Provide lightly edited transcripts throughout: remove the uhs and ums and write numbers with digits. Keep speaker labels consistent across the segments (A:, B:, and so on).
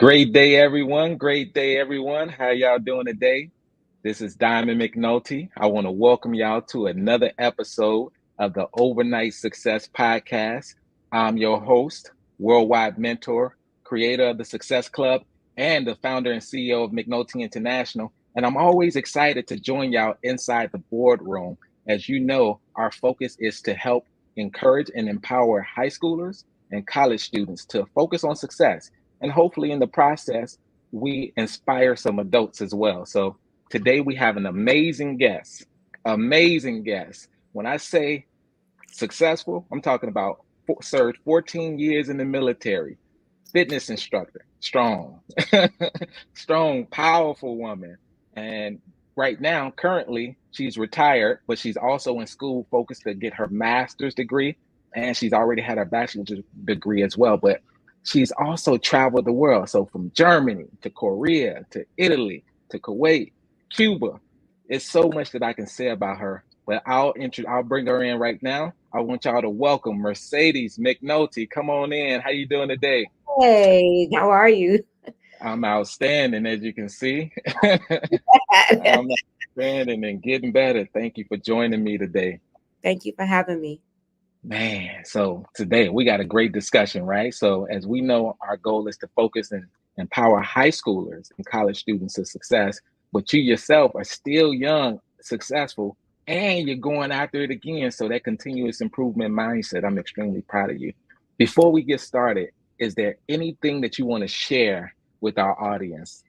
A: Great day, everyone. Great day, everyone. How y'all doing today? This is Diamond McNulty. I want to welcome y'all to another episode of the Overnight Success Podcast. I'm your host, worldwide mentor, creator of the Success Club, and the founder and CEO of McNulty International. And I'm always excited to join y'all inside the boardroom. As you know, our focus is to help encourage and empower high schoolers and college students to focus on success. And hopefully, in the process, we inspire some adults as well. So today we have an amazing guest. Amazing guest. When I say successful, I'm talking about served 14 years in the military, fitness instructor, strong, strong, powerful woman. And right now, currently, she's retired, but she's also in school focused to get her master's degree. And she's already had her bachelor's degree as well. But she's also traveled the world. So from Germany to Korea to Italy to Kuwait, Cuba. It's so much that I can say about her. But I'll bring her in right now. I want y'all to welcome Mercedes McNulty. Come on in. How you doing today?
B: Hey, how are you?
A: I'm outstanding, as you can see. I'm outstanding and getting better. Thank you for joining me today.
B: Thank you for having me.
A: Man, so today we got a great discussion, right? So as we know, our goal is to focus and empower high schoolers and college students to success, but you yourself are still young, successful, and you're going after it again. So that continuous improvement mindset, I'm extremely proud of you. Before we get started, is there anything that you want to share with our audience?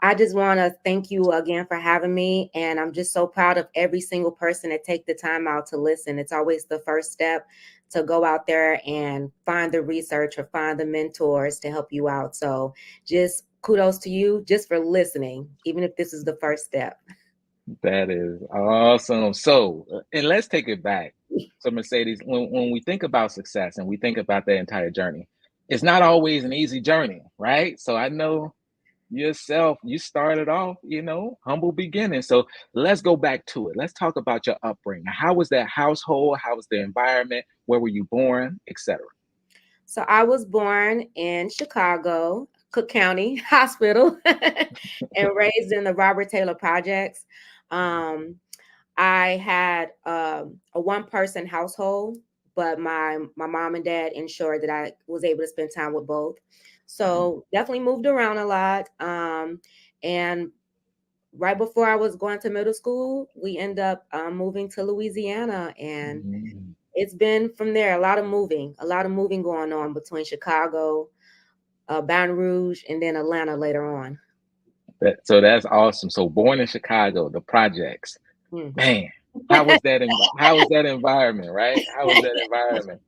B: I just want to thank you again for having me. And I'm just so proud of every single person that take the time out to listen. It's always the first step to go out there and find the research or find the mentors to help you out. So just kudos to you just for listening, even if this is the first step.
A: That is awesome. So, and let's take it back. So, Mercedes, when we think about success and we think about the entire journey, it's not always an easy journey, right? So, I know yourself, you started off, humble beginnings. So, let's go back to it. Let's talk about your upbringing. How was that household? How was the environment? Where were you born, etc.?
B: So I was born in Chicago, Cook County Hospital, and raised in the Robert Taylor Projects. Um, I had a one-person household, but my mom and dad ensured that I was able to spend time with both. So definitely moved around a lot. And right before I was going to middle school, we end up moving to Louisiana, and
A: Mhm.
B: it's been from there a lot of moving going on between Chicago, Baton Rouge, and then Atlanta later on.
A: So that's awesome. So born in Chicago, the projects.
B: Hmm.
A: Man, how was that? How was that environment? Right? How was that environment?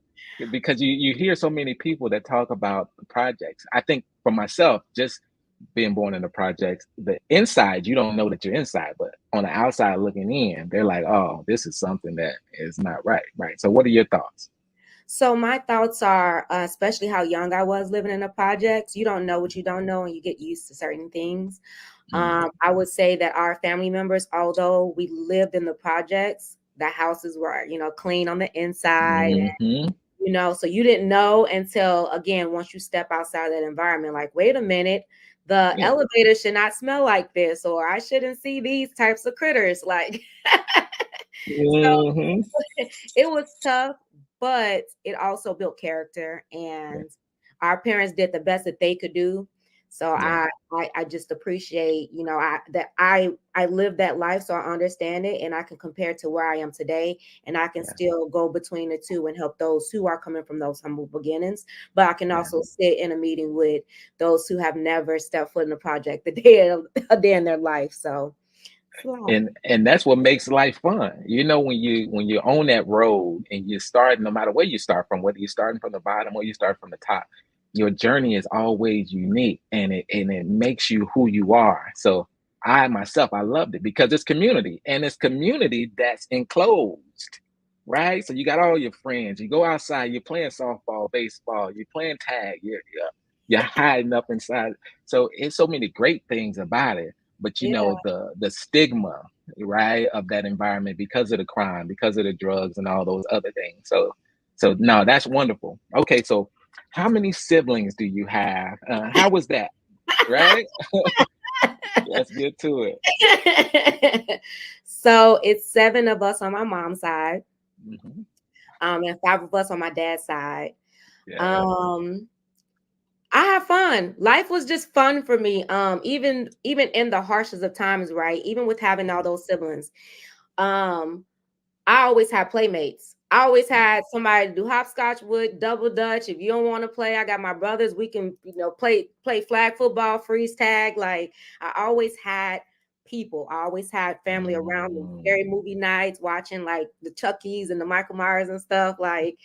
A: Because you hear so many people that talk about the projects. I think for myself, just being born in the projects, the inside you don't know that you're inside, but on the outside looking in, they're like, "Oh, this is something that is not right." Right. So, what are your thoughts?
B: So my thoughts are, especially how young I was living in the projects, you don't know what you don't know, and you get used to certain things.
A: Mm.
B: I would say that our family members, although we lived in the projects, the houses were, clean on the inside,
A: Hmm.
B: so you didn't know until, again, once you step outside of that environment, like, wait a minute, the
A: Yeah.
B: elevator should not smell like this, or I shouldn't see these types of critters. Like, so
A: Hmm.
B: it was tough, but it also built character,
A: Yeah.
B: and our parents did the best that they could do. So
A: Yeah.
B: I just appreciate, I lived that life, so I understand it, and I can compare it to where I am today, and I can
A: Yeah.
B: still go between the two and help those who are coming from those humble beginnings. But I can
A: Yeah.
B: also sit in a meeting with those who have never stepped foot in a project a day in their life. So it's a lot.
A: And that's what makes life fun. When you're on that road and you start, no matter where you start from, whether you're starting from the bottom or you start from the top, your journey is always unique, and it makes you who you are. So I myself, I loved it because it's community, and it's community that's enclosed, right? So you got all your friends, you go outside, you're playing softball, baseball, you're playing tag, you're hiding up inside. So it's so many great things about it, but
B: Yeah.
A: the stigma, right, of that environment because of the crime, because of the drugs and all those other things. So no, that's wonderful. Okay, so how many siblings do you have? How was that? Right? Let's get to it.
B: So it's 7 of us on my mom's side,
A: Hmm.
B: and 5 of us on my dad's side.
A: Yeah.
B: Um, I have fun. Life was just fun for me. Even in the harshest of times, right? Even with having all those siblings. Um, I always had playmates. I always had somebody to do hopscotch with, double dutch. If you don't want to play, I got my brothers. We can, play flag football, freeze tag. Like I always had people. I always had family around me.
A: Mm-hmm.
B: Scary movie nights, watching like the Chuckies and the Michael Myers and stuff. Like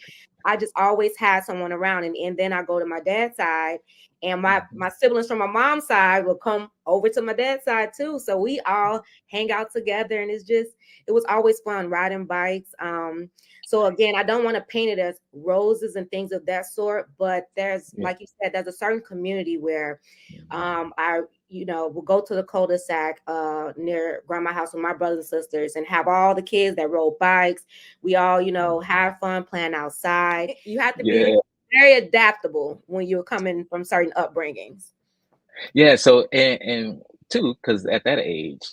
B: I just always had someone around. And then I go to my dad's side, and my siblings from my mom's side will come over to my dad's side too. So we all hang out together, and it was always fun riding bikes. So again, I don't want to paint it as roses and things of that sort, but there's,
A: Yeah.
B: like you said, there's a certain community where
A: Mhm.
B: I will go to the cul-de-sac near grandma's house with my brothers and sisters and have all the kids that rode bikes. We all, have fun playing outside. You have to be
A: Yeah.
B: very adaptable when you're coming from certain upbringings.
A: Yeah. So, and too, because at that age,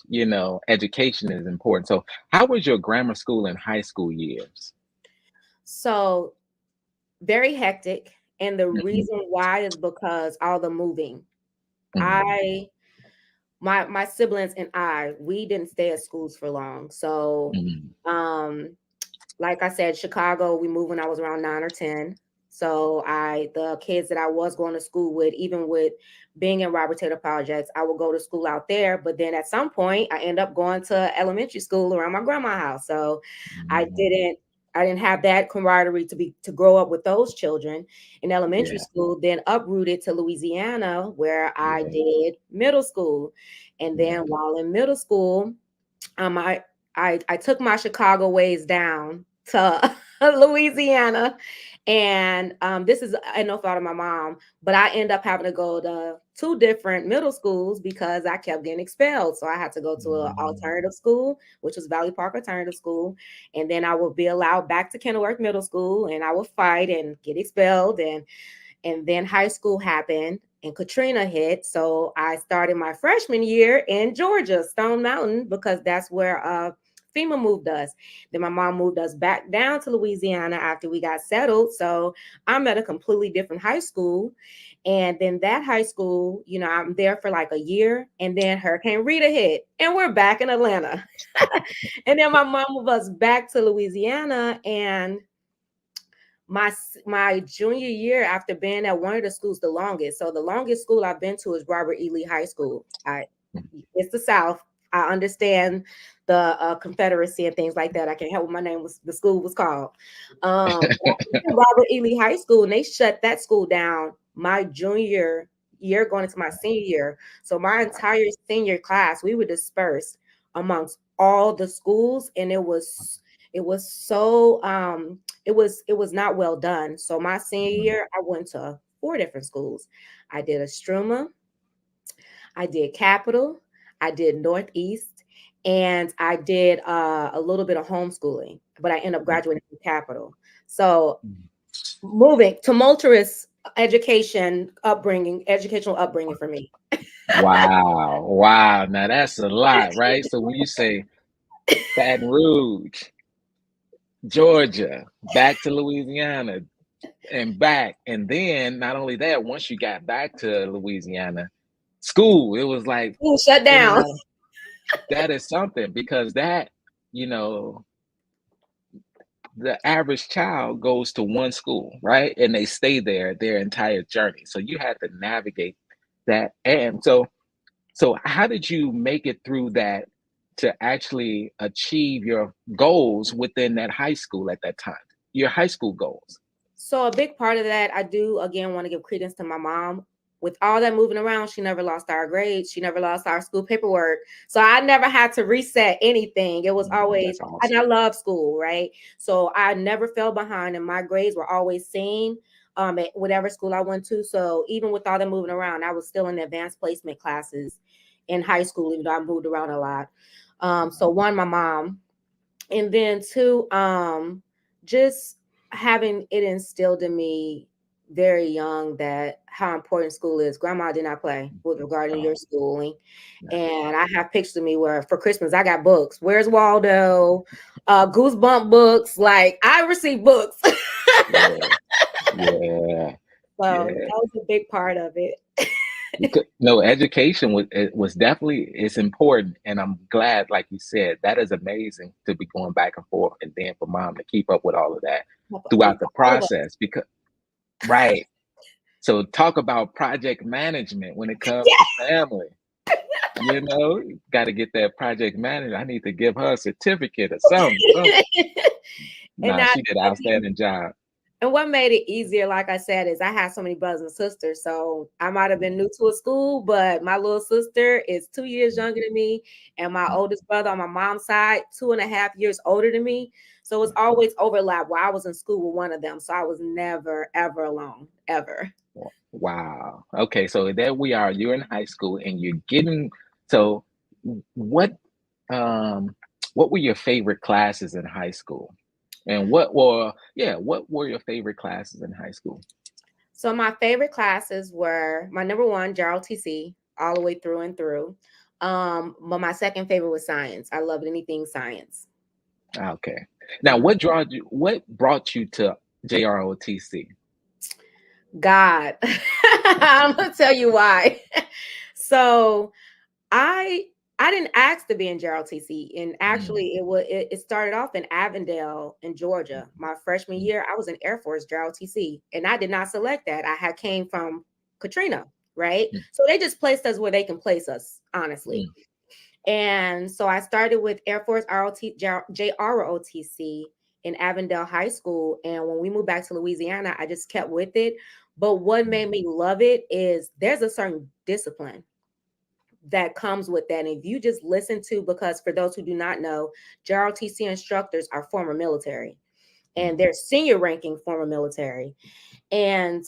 A: education is important. So, how was your grammar school and high school years?
B: So very hectic. And the
A: Hmm.
B: reason why is because all the moving.
A: Hmm.
B: I my siblings and we didn't stay at schools for long. So
A: Hmm.
B: um like I said, Chicago, we moved when I was around 9 or 10. So the kids that I was going to school with, even with being in Robert Taylor Projects, I would go to school out there. But then at some point, I end up going to elementary school around my grandma's house. So I
A: Hmm.
B: didn't, I didn't have that camaraderie to grow up with those children in elementary
A: Yeah.
B: school. Then uprooted to Louisiana, where I
A: Yeah.
B: did middle school, and
A: Yeah.
B: then while in middle school, um, I I took my Chicago ways down to Louisiana, and this is no fault of my mom, but I end up having to go to 2 different middle schools because I kept getting expelled. So I had to go to an
A: Mm.
B: alternative school, which was Valley Park Alternative School, and then I would be allowed back to Kenilworth Middle School, and I would fight and get expelled, and then high school happened and Katrina hit. So I started my freshman year in Georgia, Stone Mountain, because that's where FEMA moved us. Then my mom moved us back down to Louisiana after we got settled. So I'm at a completely different high school. And then that high school, I'm there for like a year. And then Hurricane Rita hit, and we're back in Atlanta. And then my mom moved us back to Louisiana. And my junior year, after being at one of the schools the longest, so the longest school I've been to is Robert E. Lee High School. It's the South. I understand the Confederacy and things like that. I can't help what my name was. The school was called Robert E. Lee High School, and they shut that school down my junior year, going into my senior year. So my entire senior class, we were dispersed amongst all the schools, and it was so it was not well done. So my senior
A: Mhm.
B: year, I went to 4 different schools. I did Estruma, I did Capital, I did Northeast, and I did a little bit of homeschooling, but I ended up graduating from Capital. So
A: Mhm.
B: moving tumultuous educational upbringing for me.
A: Wow. Wow. Now that's a lot, right? So when you say Baton Rouge, Georgia, back to Louisiana, and back, and then not only that, once you got back to Louisiana, school, it was like,
B: School shut
A: you
B: down.
A: know, that is something because you know, the average child goes to one school, right? And they stay there their entire journey. So you had to navigate that. And so how did you make it through that to actually achieve your goals within that high school at that time? Your high school goals.
B: So a big part of that, I do again want to give credence to my mom. With all that moving around, she never lost our grades. She never lost our school paperwork. So I never had to reset anything. It was always,
A: That's
B: and
A: awesome.
B: I love school, right? So I never fell behind, and my grades were always seen at whatever school I went to. So even with all that moving around, I was still in the advanced placement classes in high school, even though I moved around a lot. So one, my mom, and then two, just having it instilled in me very young that how important school is. Grandma did not play with regarding
A: Oh,
B: your schooling.
A: yeah,
B: And I have pictures of me where for Christmas I got books. Where's Waldo? Goosebump books. Like I received books.
A: yeah, yeah,
B: So
A: yeah.
B: that was a big part of it.
A: No, education was definitely it's important, and I'm glad, like you said, that is amazing to be going back and forth, and then for mom to keep up with all of that
B: And
A: throughout the
B: for all of us.
A: process. Because right, so talk about project management when it comes
B: Yeah.
A: to family. Got to get that project manager. I need to give her a certificate or something. Something.
B: and
A: Nah,
B: I
A: she did an
B: I mean,
A: outstanding job.
B: and what made it easier, like I said, is I had so many brothers and sisters. So I might have been new to a school, but my little sister is 2 years younger than me. And my oldest brother on my mom's side, 2.5 years older than me. So it's always overlap where I was in school with one of them. So I was never, ever alone, ever.
A: Wow. Okay, so there we are. You're in high school and you're getting so what um what were your favorite classes in high school? And what were your favorite classes in high school?
B: So my favorite classes were my number one, Gerald TC, all the way through and through. But my second favorite was science. I loved anything science.
A: Okay. Now,
B: Mhm.
A: what brought you to JROTC?
B: God, I'm gonna tell you why. So I I didn't ask to be in Gerald TC, and
A: Mm,
B: actually it started off in Avondale in Georgia. My freshman
A: mm,
B: year, I was in Air Force Gerald TC, and I did not select that. I had came from Katrina, right?
A: mm,
B: So they just placed us where they can place us, honestly.
A: mm,
B: And so I started with Air Force JROTC in Avondale High School. And when we moved back to Louisiana, I just kept with it. But what
A: mm,
B: made me love it is there's a certain discipline that comes with that. And if you just listen to, because for those who do not know, JROTC instructors are former military and
A: mm,
B: they're senior ranking former military. And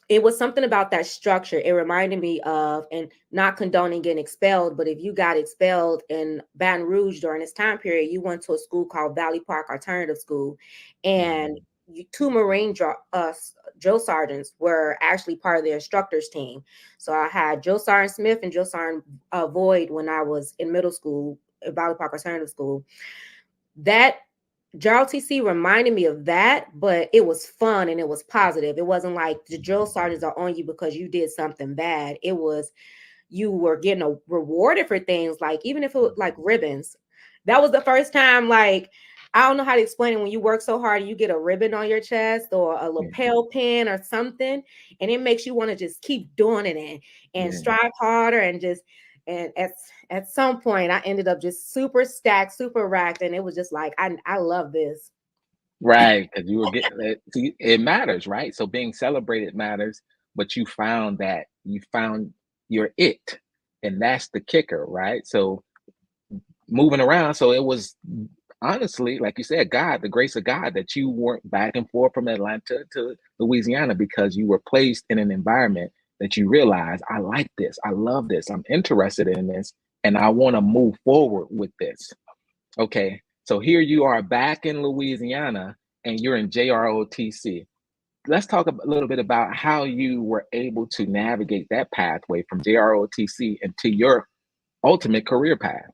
B: it was something about that structure. It reminded me of, and not condoning getting expelled, but if you got expelled in Baton Rouge during this time period, you went to a school called Valley Park Alternative School, and
A: mm,
B: two drill sergeants were actually part of the instructors team. So I had Drill Sergeant Smith and Drill Sergeant Void when I was in middle school at Valley Park Alternative School. That JROTC reminded me of that, but it was fun and it was positive. It wasn't like the drill sergeants are on you because you did something bad. It was you were getting rewarded for things like even if it was like ribbons. That was the first time like I don't know how to explain it when you work so hard and you get a ribbon on your chest or a
A: yeah,
B: lapel pin or something, and it makes you want to just keep doing it and
A: yeah.
B: strive harder and just and at some point I ended up just super stacked, super racked, and it was just like I love this.
A: Right, because you were getting it. See, it matters, right? So being celebrated matters, but you found your it, and that's the kicker, right? So moving around, so it was honestly, like you said, God, the grace of God that you weren't back and forth from Atlanta to Louisiana because you were placed in an environment that you realize, I like this, I love this, I'm interested in this, and I want to move forward with this. Okay, so here you are back in Louisiana and you're in JROTC. Let's talk a little bit about how you were able to navigate that pathway from JROTC into your ultimate career path.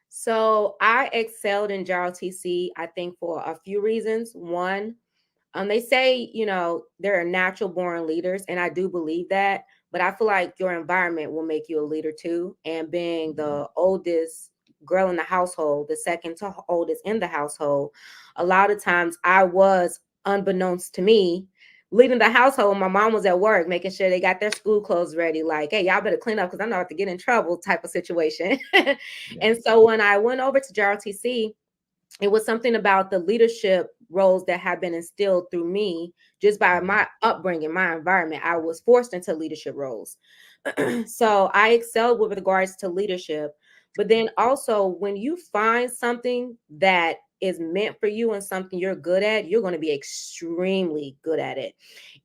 B: So I excelled in JROTC, I think for a few reasons. One, they say, there are natural born leaders, and I do believe that, but I feel like your environment will make you a leader too. And being the oldest girl in the household, the second to oldest in the household, a lot of times I was, unbeknownst to me, leading the household. My mom was at work, making sure they got their school clothes ready. Like, hey, y'all better clean up because I'm not about to get in trouble type of situation.
A: Yeah.
B: And so when I went over to JRTC, it was something about the leadership roles that have been instilled through me just by my upbringing, my environment. I was forced into leadership roles. So I excelled with regards to leadership. But then also, when you find something that is meant for you and something you're good at, you're going to be extremely good at it.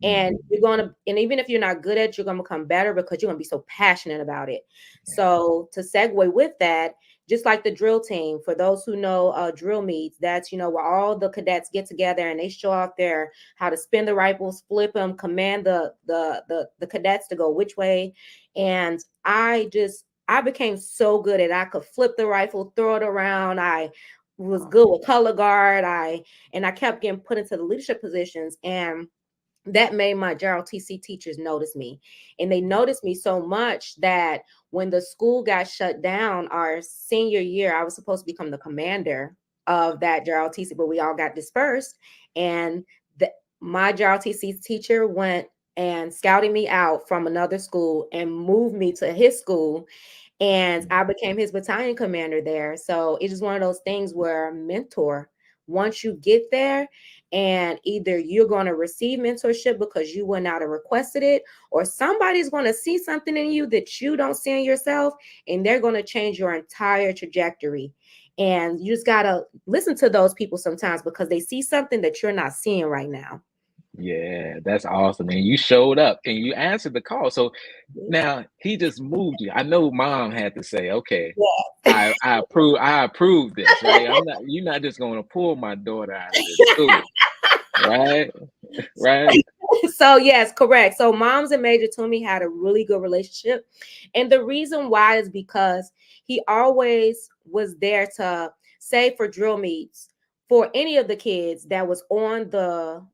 B: And
A: Mhm.
B: and even if you're not good at it, you're going to become better because you're going to be so passionate about it.
A: Yeah.
B: So to segue with that, just like the drill team, for those who know drill meets, that's, where all the cadets get together and they show off their how to spin the rifles, flip them, command the cadets to go which way. And I became so good at I could flip the rifle, throw it around. I was good with color guard. I kept getting put into the leadership positions, and that made my JROTC teachers notice me. And they noticed me so much that when the school got shut down our senior year, I was supposed to become the commander of that JROTC, but we all got dispersed. And my JROTC teacher went and scouted me out from another school and moved me to his school, and I became his battalion commander there. So it's just one of those things where mentor, once you get there, and either you're going to receive mentorship because you went out and requested it, or somebody's going to see something in you that you don't see in yourself, and they're going to change your entire trajectory. And you just got to listen to those people sometimes because they see something that you're not seeing right now.
A: Yeah, that's awesome. And you showed up and you answered the call. So now he just moved you. I know mom had to say, okay,
B: Yeah.
A: I approve this, right? You're not just gonna pull my daughter out of this school, right? Right?
B: So yes, correct. So moms and Major Toomey had a really good relationship. And the reason why is because he always was there to say for drill meets for any of the kids that was on the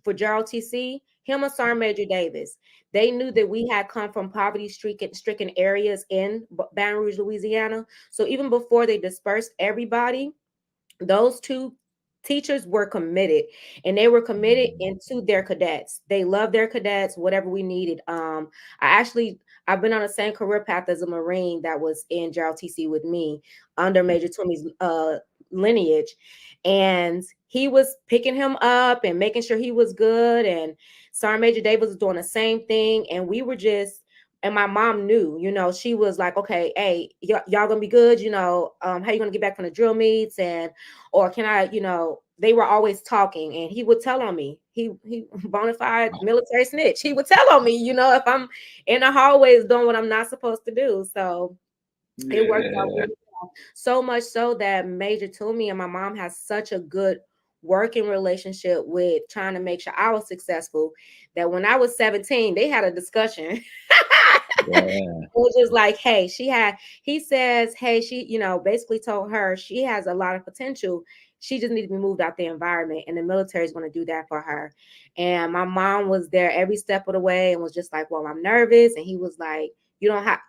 B: for Gerald TC, him and Sergeant Major Davis. They knew that we had come from poverty stricken areas in Baton Rouge, Louisiana. So even before they dispersed everybody, those two teachers were committed, and they were committed into their cadets. They loved their cadets, whatever we needed. I've been on the same career path as a Marine that was in Gerald TC with me under Major Toomey's lineage, and he was picking him up and making sure he was good, and Sergeant Major Davis was doing the same thing, and we were just, and my mom knew, she was like, okay, hey, y'all gonna be good, how you gonna get back from the drill meets, and or can I, they were always talking, and he would tell on me. He bona fide military snitch. He would tell on me, if I'm in the hallways doing what I'm not supposed to do. So it worked out
A: Yeah.
B: really well. So much so that Major Toomey and my mom has such a good working relationship with trying to make sure I was successful, that when I was 17, they had a discussion.
A: Yeah.
B: It was just like, hey, he says, hey, she, basically told her she has a lot of potential. She just needs to be moved out the environment, and the military is going to do that for her. And my mom was there every step of the way and was just like, well, I'm nervous. And he was like, you don't have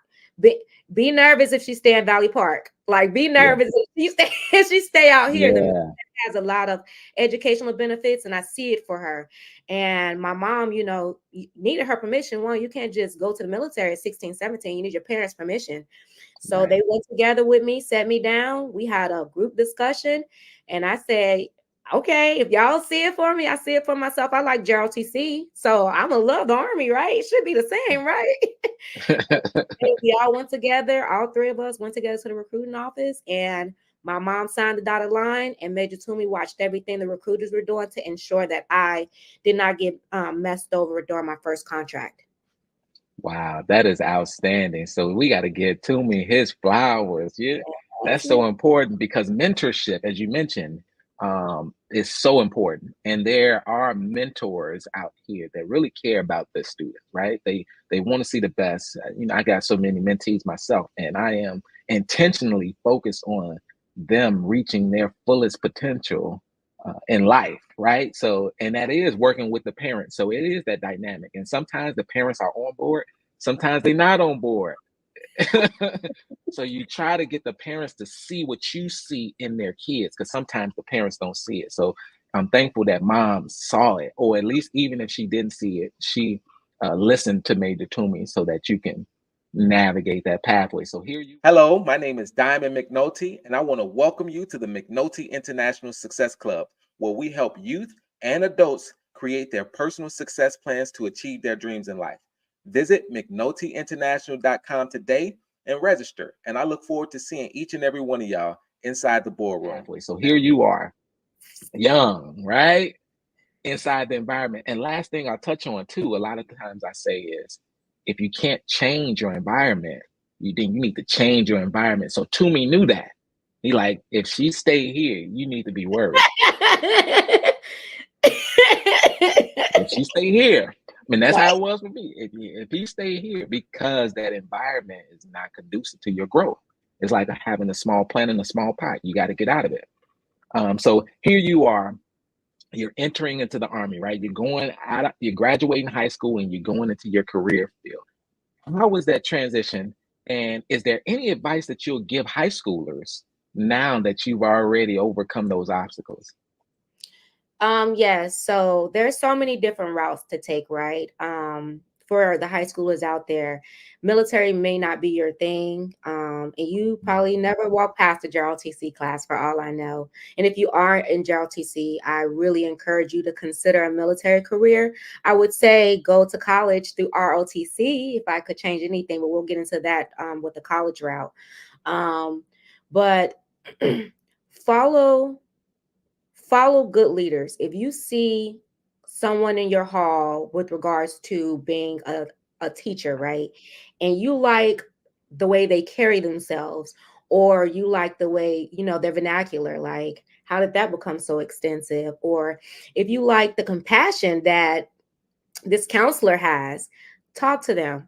B: be nervous if she stay in Valley Park. Like, be
A: Yeah.
B: nervous if she stay out here. The
A: Yeah.
B: has a lot of educational benefits, and I see it for her. And my mom, needed her permission. One, you can't just go to the military at 16, 17. You need your parents' permission. So
A: Right.
B: they went together with me, set me down. We had a group discussion, and I said, okay, if y'all see it for me, I see it for myself. I like Gerald TC, so I'm gonna love the Army, right? It should be the same, right? And we all went together. All three of us went together to the recruiting office, and my mom signed the dotted line, and Major Toomey watched everything the recruiters were doing to ensure that I did not get messed over during my first contract.
A: Wow, that is outstanding. So we got to give Toomey his flowers. Yeah,
B: Yes,
A: that's so important because mentorship, as you mentioned, is so important. And there are mentors out here that really care about the student, right? They want to see the best. I got so many mentees myself, and I am intentionally focused on them reaching their fullest potential in life, right? So, and that is working with the parents. So it is that dynamic. And sometimes the parents are on board, sometimes they're not on board. So you try to get the parents to see what you see in their kids, because sometimes the parents don't see it. So I'm thankful that mom saw it, or at least even if she didn't see it, she listened to Major Toomey so that you can navigate that pathway. So here you. Hello, my name is Diamond McNulty, and I want to welcome you to the McNulty International Success Club, where we help youth and adults create their personal success plans to achieve their dreams in life. Visit McNultyInternational.com today and register. And I look forward to seeing each and every one of y'all inside the boardroom. So here you are. young, right? Inside the environment. And last thing I'll touch on too, a lot of times I say is if you can't change your environment, you need to change your environment. So Toomey knew that. He like, if she stayed here, you need to be worried. If she stay here, I mean that's how
B: Right.
A: it was for me. If he stayed here, because that environment is not conducive to your growth. It's like having a small plant in a small pot. You got to get out of it. So here you are, you're entering into the army, right? You're going out, you're graduating high school, and you're going into your career field. How was that transition? And is there any advice that you'll give high schoolers now that you've already overcome those obstacles?
B: Yes. So there's so many different routes to take, right? For the high schoolers out there, military may not be your thing. And you probably never walk past a JROTC class for all I know. And if you are in JROTC, I really encourage you to consider a military career. I would say go to college through ROTC if I could change anything, but we'll get into that with the college route. But follow follow good leaders. If you see someone in your hall with regards to being a teacher, right? And you like the way they carry themselves, or you like the way, their vernacular, like how did that become so extensive? Or if you like the compassion that this counselor has, talk to them,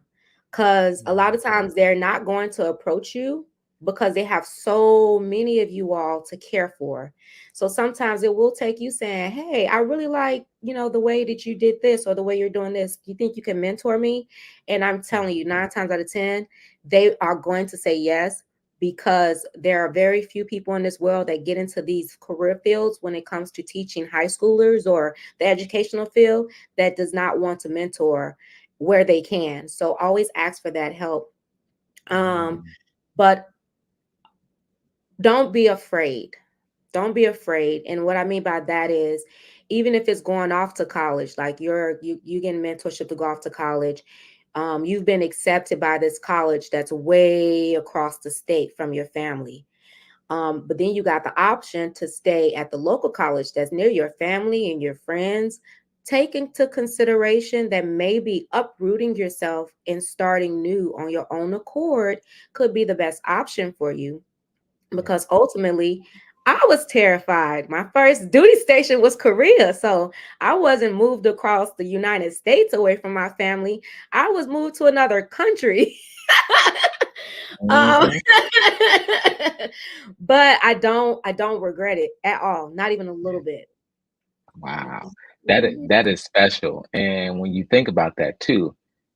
B: because a lot of times they're not going to approach you because they have so many of you all to care for. So sometimes it will take you saying, hey, I really like, the way that you did this or the way you're doing this. You think you can mentor me? And I'm telling you, 9 times out of 10, they are going to say yes, because there are very few people in this world that get into these career fields when it comes to teaching high schoolers or the educational field that does not want to mentor where they can. So always ask for that help. But don't be afraid. Don't be afraid. And what I mean by that is, even if it's going off to college, like you getting mentorship to go off to college, you've been accepted by this college that's way across the state from your family. But then you got the option to stay at the local college that's near your family and your friends. Take into consideration that maybe uprooting yourself and starting new on your own accord could be the best option for you, because ultimately I was terrified. My first duty station was Korea. So I wasn't moved across the United States away from my family. I was moved to another country. um,
A: Mm-hmm.
B: but I don't regret it at all, not even a little bit.
A: Wow.
B: Mhm.
A: That is special. And when you think about that too,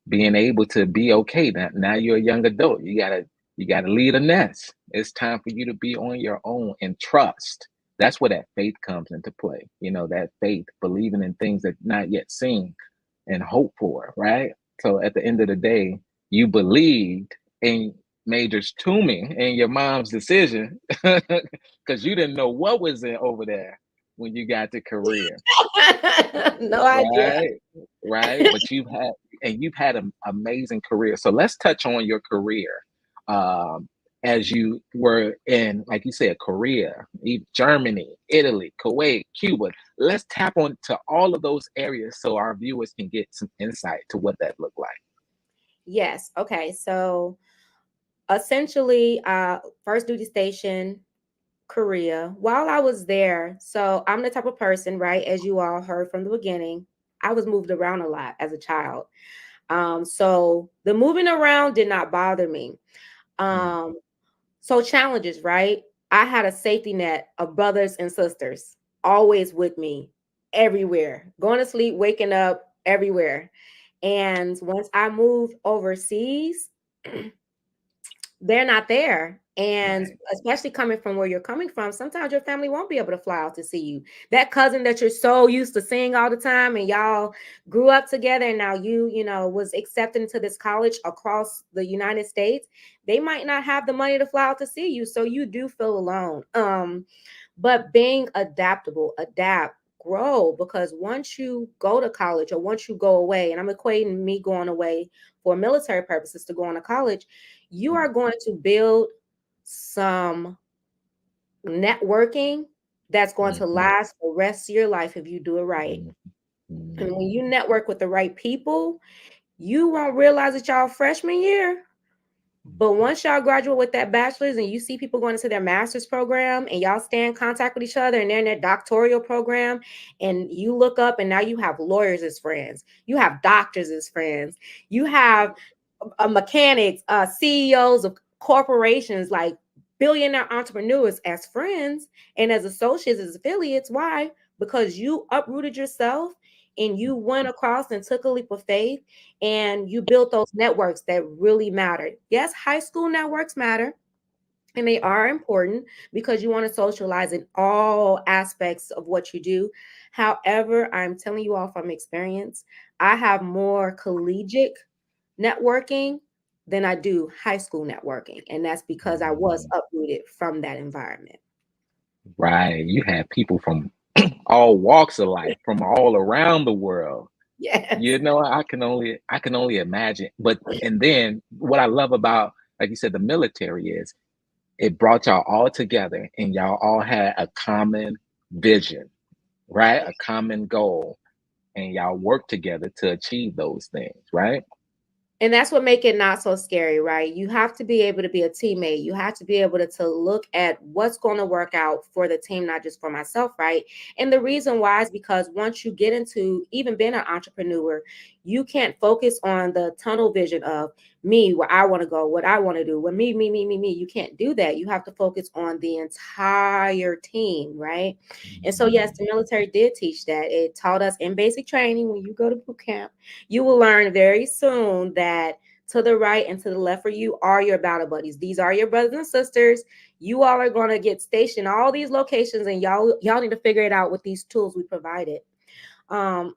A: being able to be okay now you're a young adult. You gotta lead a nest. It's time for you to be on your own and trust. That's where that faith comes into play. That faith, believing in things that not yet seen and hope for, right? So at the end of the day, you believed in Major's Toomey and your mom's decision because you didn't know what was in over there when you got to career,
B: No idea.
A: right? Right. But you've had an amazing career. So let's touch on your career. Um, as you were in, like you said, Korea, Germany, Italy, Kuwait, Cuba. Let's tap on to all of those areas so our viewers can get some insight to what that looked like.
B: Yes. Okay. So essentially, first duty station, Korea. While I was there, so I'm the type of person, right, as you all heard from the beginning, I was moved around a lot as a child. So the moving around did not bother me.
A: Mm,
B: Um, so challenges, right? I had a safety net of brothers and sisters always with me everywhere, going to sleep, waking up everywhere. And once I moved overseas, they're not there. And
A: right.
B: especially coming from where you're coming from, sometimes your family won't be able to fly out to see you. That cousin that you're so used to seeing all the time, and y'all grew up together, and now was accepted into this college across the United States, they might not have the money to fly out to see you. So you do feel alone. But being adaptable, adapt, grow, because once you go to college or once you go away, and I'm equating me going away for military purposes to go on to college, you
A: Mm,
B: are going to build some networking that's going to
A: Mhm.
B: last the rest of your life if you do it right.
A: Mhm.
B: And
A: Mhm.
B: when you network with the right people, you won't realize that y'all freshman year. But once y'all graduate with that bachelor's and you see people going into their master's program and y'all stay in contact with each other and they're in their doctoral program, and you look up and now you have lawyers as friends, you have doctors as friends, you have mechanics, CEOs of corporations, like billionaire entrepreneurs as friends and as associates, as affiliates. Why? Because you uprooted yourself and you went across and took a leap of faith and you built those networks that really mattered. Yes, high school networks matter and they are important because you want to socialize in all aspects of what you do. However, I'm telling you all from experience, I have more collegiate networking than I do high school networking. And that's because I was
A: Mhm.
B: uprooted from that environment.
A: Right. You had people from all walks of life, from all around the world.
B: Yes.
A: I can only imagine. But and then what I love about, like you said, the military is it brought y'all all together and y'all all had a common vision, right? A common goal. And y'all work together to achieve those things, right?
B: And that's what make it not so scary, right? You have to be able to be a teammate. You have to be able to look at what's going to work out for the team, not just for myself, right? And the reason why is because once you get into even being an entrepreneur, you can't focus on the tunnel vision of me, where I want to go, what I want to do, with me. You can't do that. You have to focus on the entire team, right? And so, yes,
A: Mhm.
B: the military did teach that. It taught us in basic training when you go to boot camp, you will learn very soon that to the right and to the left for you are your battle buddies. These are your brothers and sisters. You all are going to get stationed all these locations, and y'all need to figure it out with these tools we provided. Um,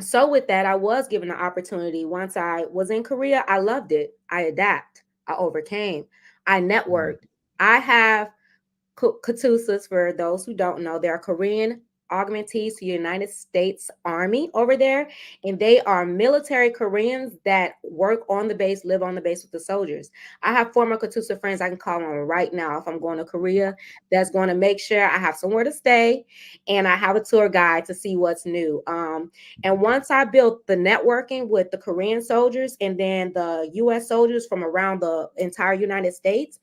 B: so with that, I was given the opportunity. Once I was in Korea, I loved it. I adapt. I overcame. I
A: Mhm.
B: networked. I have Katusas, for those who don't know, they're Korean augmentees to the United States Army over there, and they are military Koreans that work on the base, live on the base with the soldiers. I have former Katusa friends I can call on right now if I'm going to Korea. That's going to make sure I have somewhere to stay, and I have a tour guide to see what's new. And once I built the networking with the Korean soldiers and then the U.S. soldiers from around the entire United States,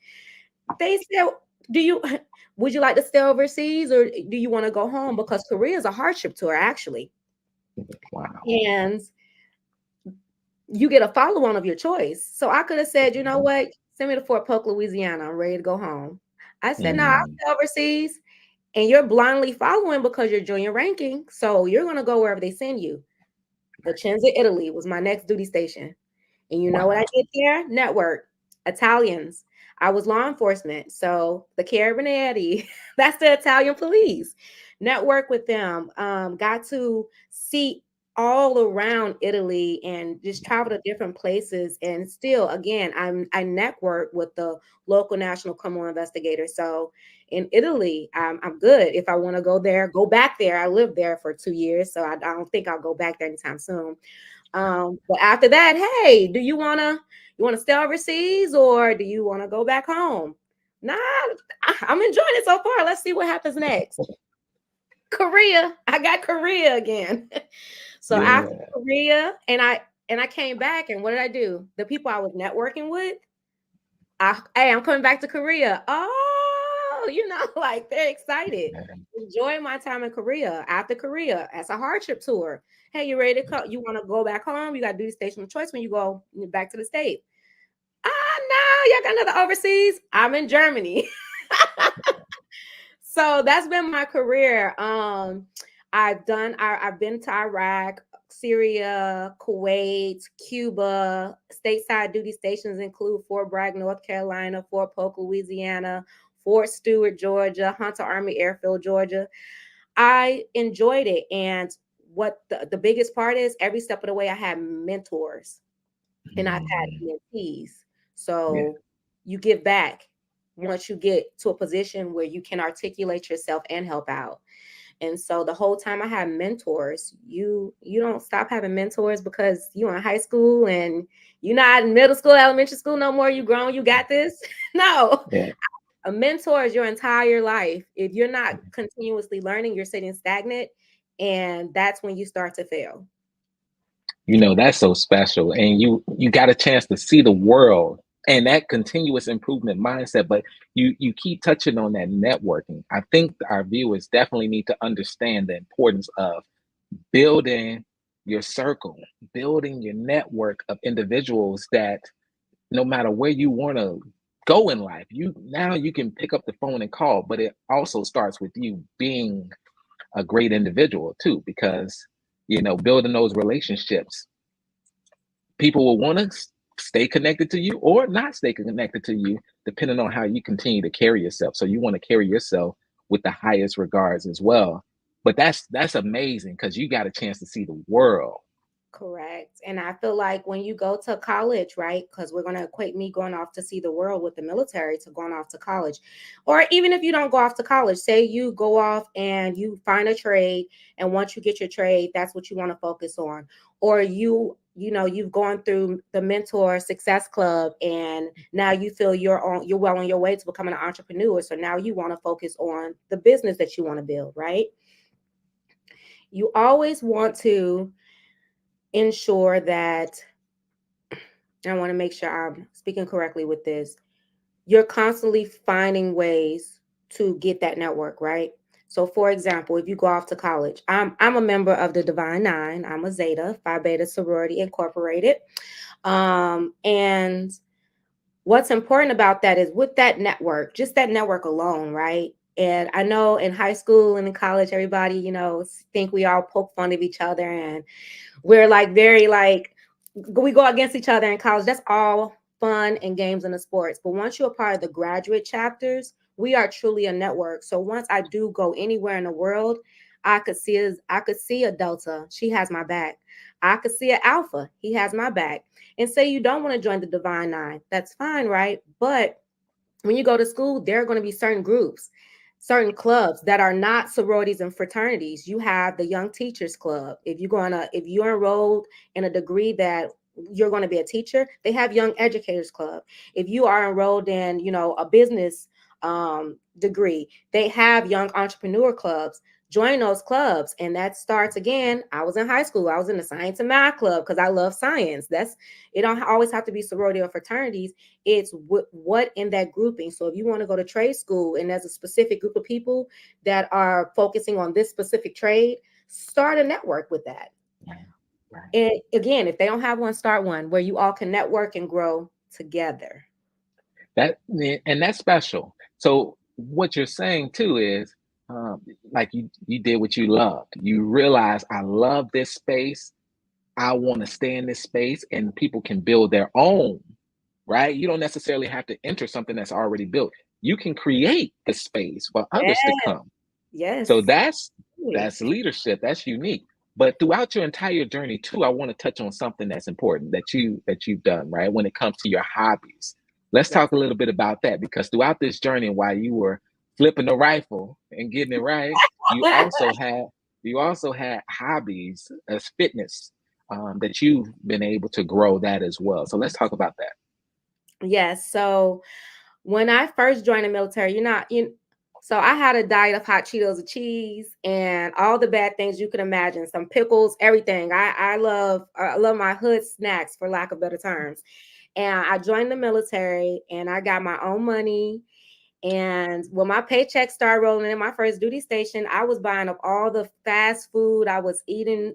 B: they said, "Do you would you like to stay overseas or do you want to go home?" Because Korea is a hardship tour, actually,
A: Wow.
B: and you get a follow on of your choice. So I could have said, "You know
A: Mhm.
B: what? Send me to Fort Polk, Louisiana. I'm ready to go home." I said, "No, I'll
A: Mhm.
B: stay overseas." And you're blindly following because you're junior ranking, so you're gonna go wherever they send you. Vicenza, Italy was my next duty station. And you know what I
A: Wow.
B: did there? Network. Italians. I was law enforcement. So the Carabinieri, that's the Italian police. Network with them. Got to see all around Italy and just travel to different places. And still, again, I network with the local national criminal investigator. So in Italy, I'm good. If I want to go there, go back there. I lived there for 2 years, so I don't think I'll go back there anytime soon. But after that, hey, do you wanna stay overseas or do you want to go back home? Nah, I'm enjoying it so far. Let's see what happens next. Korea, I got Korea again. So after
A: Yeah.
B: Korea, and I came back, and what did I do? The people I was networking with, hey, I'm coming back to Korea. Oh, like they're excited. Enjoying my time in Korea. After Korea, as a hardship tour. Hey, you ready to come? You want to go back home? You got to do the station of choice when you go back to the state. No, y'all got another overseas. I'm in Germany. So that's been my career. I've been to Iraq, Syria, Kuwait, Cuba. Stateside duty stations include Fort Bragg, North Carolina, Fort Polk, Louisiana, Fort Stewart, Georgia, Hunter Army Airfield, Georgia. I enjoyed it. And what the biggest part is, every step of the way, I had mentors and I've had
A: Mhm.
B: mentees.
A: Yeah.
B: So you give back once you get to a position where you can articulate yourself and help out. And so the whole time I had mentors. You don't stop having mentors because you're in high school and you're not in middle school, elementary school no more. You grown, you got this. No,
A: Yeah.
B: A mentor is your entire life. If you're not continuously learning, you're sitting stagnant, and that's when you start to fail.
A: That's so special. And you got a chance to see the world and that continuous improvement mindset. But you keep touching on that networking. I think our viewers definitely need to understand the importance of building your circle, building your network of individuals that no matter where you want to go in life, you can pick up the phone and call. But it also starts with you being a great individual too, because building those relationships, people will want to stay connected to you or not stay connected to you, depending on how you continue to carry yourself. So you want to carry yourself with the highest regards as well. But that's amazing because you got a chance to see the world.
B: Correct. And I feel like when you go to college, right? Because we're going to equate me going off to see the world with the military to going off to college. Or even if you don't go off to college, say you go off and you find a trade. And once you get your trade, that's what you want to focus on. Or you've gone through the mentor success club and now you feel you're well on your way to becoming an entrepreneur. So now you want to focus on the business that you want to build, right? You always want to ensure that I want to make sure I'm speaking correctly with this. You're constantly finding ways to get that network, right? So, for example, if you go off to college, I'm a member of the Divine Nine. I'm a Zeta Phi Beta Sorority Incorporated. And what's important about that is with that network, just that network alone, right? And I know in high school and in college, everybody, think we all poke fun of each other and we're like very like we go against each other in college. That's all fun and games in the sports. But once you're a part of the graduate chapters, we are truly a network. So once I do go anywhere in the world, I could see a Delta. She has my back. I could see an Alpha. He has my back. And say you don't want to join the Divine Nine. That's fine, right? But when you go to school, there are going to be certain groups, certain clubs that are not sororities and fraternities. You have the Young Teachers Club. If you're enrolled in a degree that you're going to be a teacher, they have Young Educators Club. If you are enrolled in, a business degree, they have Young Entrepreneur Clubs. Join those clubs, and that starts again. I was in high school. I was in the science and math club because I love science. It don't always have to be sorority or fraternities. It's what in that grouping. So if you want to go to trade school and there's a specific group of people that are focusing on this specific trade, start a network with that.
A: Right.
B: And again, if they don't have one, start one where you all can network and grow together.
A: And that's special. So what you're saying too is, like you did what you loved. You realize I love this space. I want to stay in this space, and people can build their own. Right? You don't necessarily have to enter something that's already built. You can create the space for others to
B: Yes.
A: come. So
B: Yes.
A: that's leadership. That's unique. But throughout your entire journey too, I want to touch on something that's important that you've done, right? When it comes to your hobbies. Let's
B: Yes.
A: talk a little bit about that because throughout this journey, while you were flipping the rifle and getting it right, you also had hobbies as fitness, that you've been able to grow that as well. So let's talk about that.
B: Yes. So when I first joined the military, so I had a diet of hot Cheetos and cheese and all the bad things you can imagine, some pickles, everything. I love my hood snacks, for lack of better terms. And I joined the military and I got my own money. And when my paycheck started rolling in my first duty station, I was buying up all the fast food. I was eating,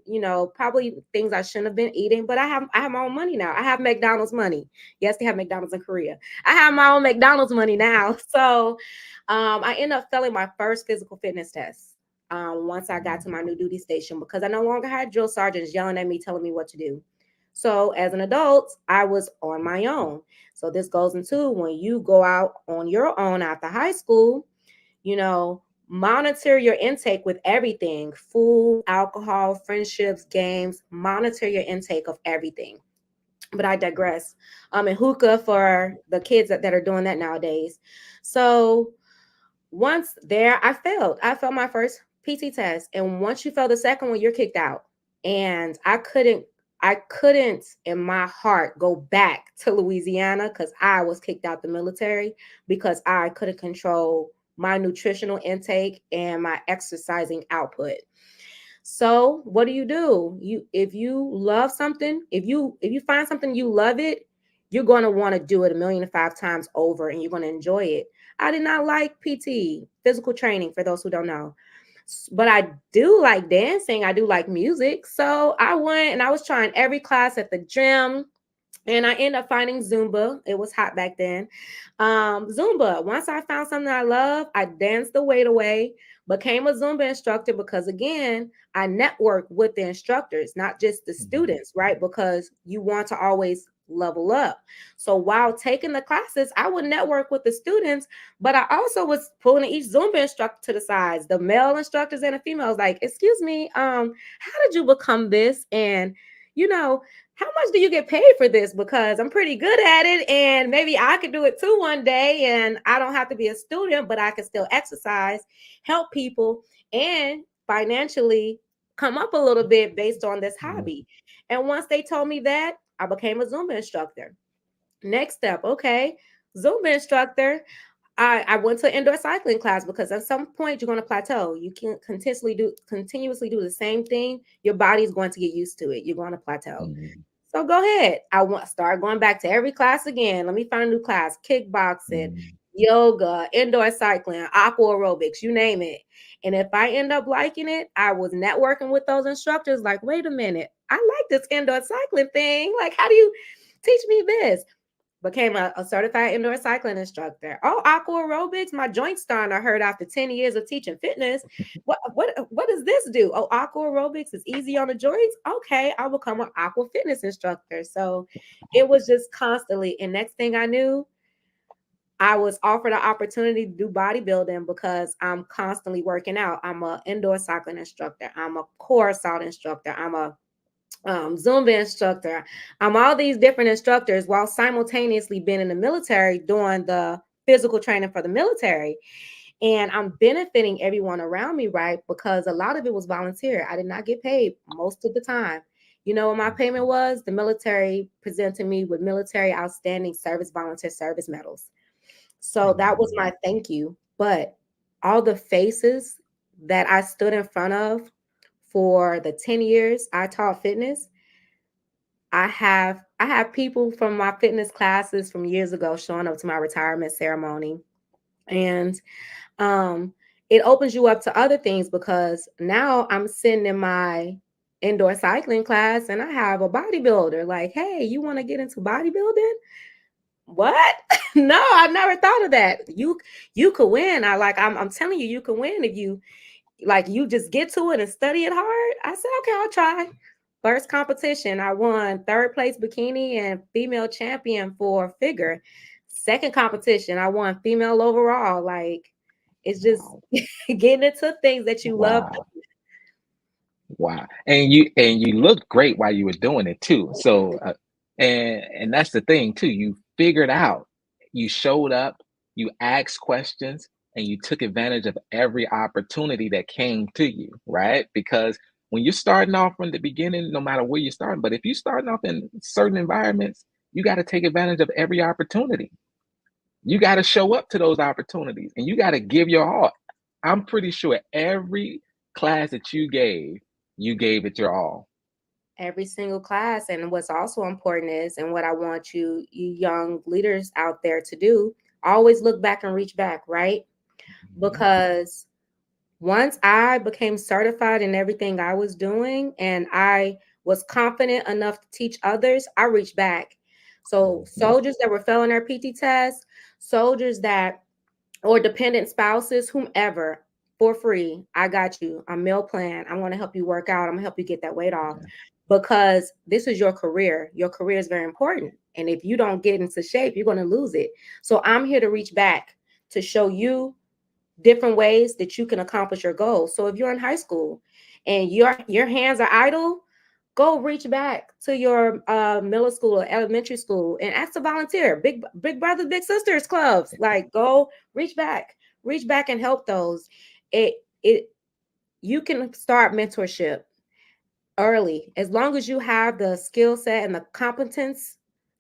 B: probably things I shouldn't have been eating, but I have my own money now. I have McDonald's money. Yes, they have McDonald's in Korea. I have my own McDonald's money now. So I ended up failing my first physical fitness test once I got to my new duty station because I no longer had drill sergeants yelling at me, telling me what to do. So as an adult, I was on my own. So this goes into when you go out on your own after high school, monitor your intake with everything: food, alcohol, friendships, games. Monitor your intake of everything. But I digress. And hookah for the kids that are doing that nowadays. So once there, I failed. I failed my first PT test. And once you fail the second one, you're kicked out. And I couldn't I couldn't in my heart go back to Louisiana because I was kicked out the military because I couldn't control my nutritional intake and my exercising output. So what do? If you love something, if you find something you love it, you're going to want to do it a million and five times over and you're going to enjoy it. I did not like PT, physical training for those who don't know. But I do like dancing. I do like music. So I went and I was trying every class at the gym and I ended up finding Zumba. It was hot back then. Zumba. Once I found something I love, I danced the weight away, became a Zumba instructor because, again, I network with the instructors, not just the
A: Mhm.
B: students, right? Because you want to always level up. So while taking the classes, I would network with the students, but I also was pulling each Zumba instructor to the sides, the male instructors and the females, like, excuse me, how did you become this? And you know, how much do you get paid for this? Because I'm pretty good at it and maybe I could do it too one day and I don't have to be a student, but I can still exercise, help people, and financially come up a little bit based on this
A: Yeah.
B: hobby. And once they told me that, I became a Zumba instructor. Next step, okay, Zumba instructor. I went to an indoor cycling class because at some point you're going to plateau. You can continuously do the same thing. Your body's going to get used to it. You're going to plateau.
A: Mhm.
B: So go ahead. I want start going back to every class again. Let me find a new class: kickboxing,
A: Mhm.
B: yoga, indoor cycling, aqua aerobics, you name it. And if I end up liking it, I was networking with those instructors. Like, wait a minute, I like this indoor cycling thing. Like, how do you teach me this? Became a certified indoor cycling instructor. Oh, aqua aerobics, my joints starting to hurt after 10 years of teaching fitness. What does this do? Oh, aqua aerobics is easy on the joints. Okay, I'll become an aqua fitness instructor. So it was just constantly. And next thing I knew, I was offered an opportunity to do bodybuilding because I'm constantly working out. I'm an indoor cycling instructor. I'm a core assault instructor. I'm a Zumba instructor. I'm all these different instructors while simultaneously being in the military doing the physical training for the military. And I'm benefiting everyone around me, right? Because a lot of it was volunteer. I did not get paid most of the time. You know what my payment was? The military presented me with military outstanding service volunteer service medals. So that was
A: Mhm.
B: my thank you. But all the faces that I stood in front of for the 10 years I taught fitness, I have people from my fitness classes from years ago showing up to my retirement ceremony. And um it opens you up to other things because now I'm sitting in my indoor cycling class and I have a bodybuilder like, hey, you want to get into bodybuilding? What? No, I never thought of that. You could win. I'm telling you, you can win if you like you just get to it and study it hard. I said, okay, I'll try. First competition, I won third place bikini and female champion for figure. Second competition, I won female overall. Like it's just
A: Wow.
B: getting into things that you love.
A: Wow. Wow. And you looked great while you were doing it too. So and that's the thing too. You figured out, you showed up, you asked questions, and you took advantage of every opportunity that came to you, right? Because when you're starting off from the beginning, no matter where you're starting, but if you're starting off in certain environments, you got to take advantage of every opportunity. You got to show up to those opportunities and you got to give your all. I'm pretty sure every class that you gave it your all.
B: Every single class. And what's also important is, and what I want you young leaders out there to do, always look back and reach back, right?
A: Mhm.
B: Because once I became certified in everything I was doing and I was confident enough to teach others, I reached back. So
A: Mhm.
B: soldiers that were failing their PT test, soldiers that or dependent spouses, whomever, for free. I got you. I'm meal plan. I'm going to help you work out. I'm going to help you get that weight off
A: Yeah.
B: because this is your career. Your career is very important. And if you don't get into shape, you're going to lose it. So I'm here to reach back to show you different ways that you can accomplish your goals. So if you're in high school and your hands are idle, go reach back to your middle school or elementary school and ask to volunteer. Big brothers, big sisters clubs. Like go reach back and help those. It you can start mentorship early. As long as you have the skill set and the competence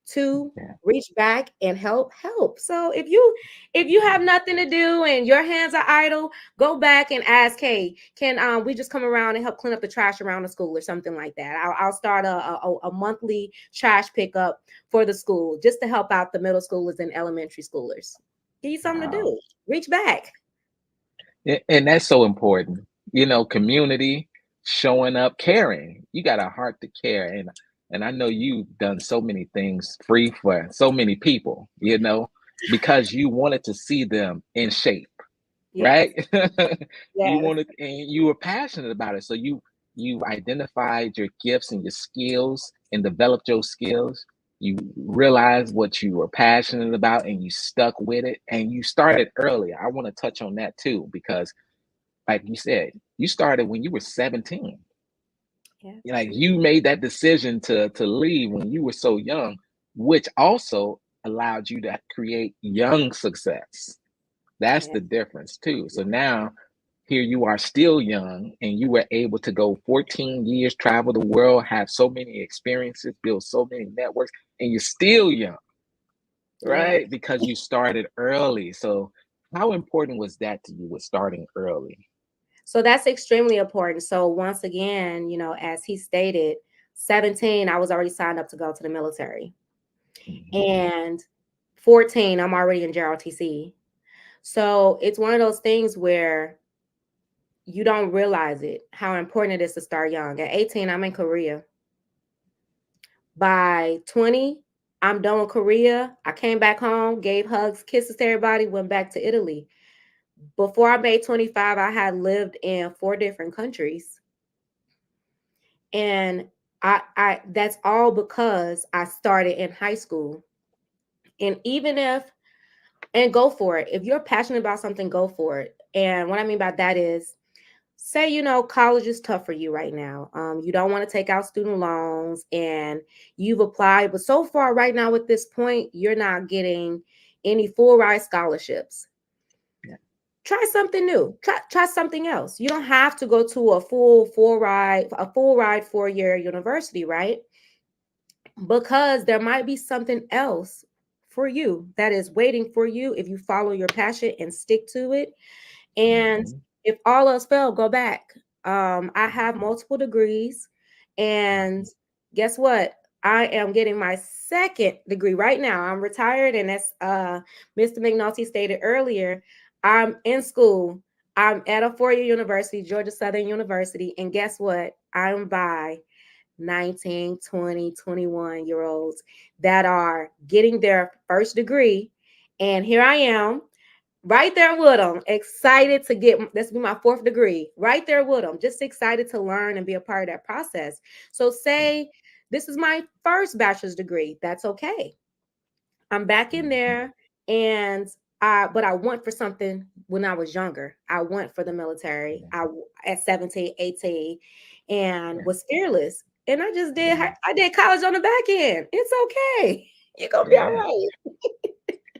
B: to
A: Yeah.
B: reach back and help. So if you have nothing to do and your hands are idle, go back and ask, hey, can we just come around and help clean up the trash around the school or something like that. I'll start a monthly trash pickup for the school just to help out the middle schoolers and elementary schoolers. Give you something to
A: Wow.
B: do. Reach back.
A: And that's so important. Community, showing up, caring. You got a heart to care. And I know you've done so many things free for so many people, because you wanted to see them in shape,
B: Yes.
A: right? You
B: Yes.
A: wanted, and you were passionate about it. So you identified your gifts and your skills and developed your skills. You realized what you were passionate about and you stuck with it, and you started early. I want to touch on that too, because like you said, you started when you were 17.
B: Yes.
A: Like, you made that decision to leave when you were so young, which also allowed you to create young success. That's
B: Yes.
A: the difference too. So now here you are, still young, and you were able to go 14 years, travel the world, have so many experiences, build so many networks, and you're still young,
B: Yes.
A: right? Because you started early. So how important was that to you with starting early?
B: So that's extremely important. So once again, as he stated, 17, I was already signed up to go to the military.
A: Mhm.
B: And 14, I'm already in JROTC. So it's one of those things where you don't realize it, how important it is to start young. At 18, I'm in Korea. By 20, I'm done with Korea. I came back home, gave hugs, kisses to everybody, went back to Italy. Before I made 25, I had lived in 4 different countries. And I that's all because I started in high school. And even if and go for it. If you're passionate about something, go for it. And what I mean by that is, say college is tough for you right now. You don't want to take out student loans and you've applied, but so far right now at this point, you're not getting any full ride scholarships.
A: Yeah.
B: Try something new. Try something else. You don't have to go to a full ride 4-year university, right? Because there might be something else for you that is waiting for you if you follow your passion and stick to it. And
A: Mhm.
B: if all else fail, go back. I have multiple degrees, and
A: Mhm.
B: guess what? I am getting my second degree right now. I'm retired, and as Mr. McNulty stated earlier, I'm in school. I'm at a 4-year university, Georgia Southern University, and guess what? I'm by 19, 20, 21 year olds that are getting their first degree. And here I am right there with them, excited to get this be my fourth degree, right there with them, just excited to learn and be a part of that process. So
A: Yeah.
B: say this is my first bachelor's degree, that's okay. I'm back in
A: Mhm.
B: there, and but I went for something when I was younger. I went for the military.
A: Yeah.
B: At 17, 18, and
A: Yeah.
B: was fearless. And I just did
A: Mhm.
B: I did college on the back end. It's okay. You're gonna be all
A: Yeah.
B: right.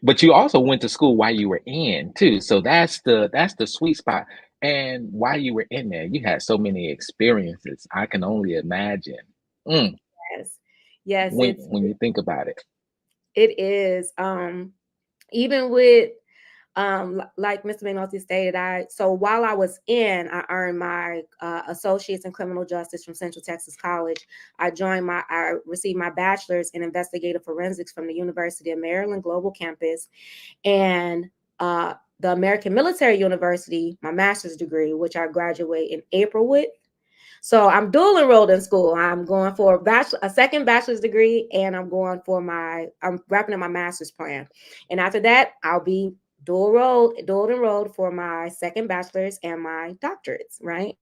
A: But you also went to school while you were in too. So that's the sweet spot. And while you were in there, you had so many experiences. I can only imagine. Mm,
B: Yes. Yes,
A: when when you think about it.
B: it is. Even with like Mr. McNulty stated, so while I was I earned my associates in criminal justice from Central Texas College. I received my bachelor's in investigative forensics from the University of Maryland Global Campus, and the American Military University, my master's degree, which I graduate in April with. So I'm dual enrolled in school. I'm going for a second bachelor's degree, and I'm wrapping up my master's plan. And after that, I'll be dual enrolled for my second bachelor's and my doctorates, right?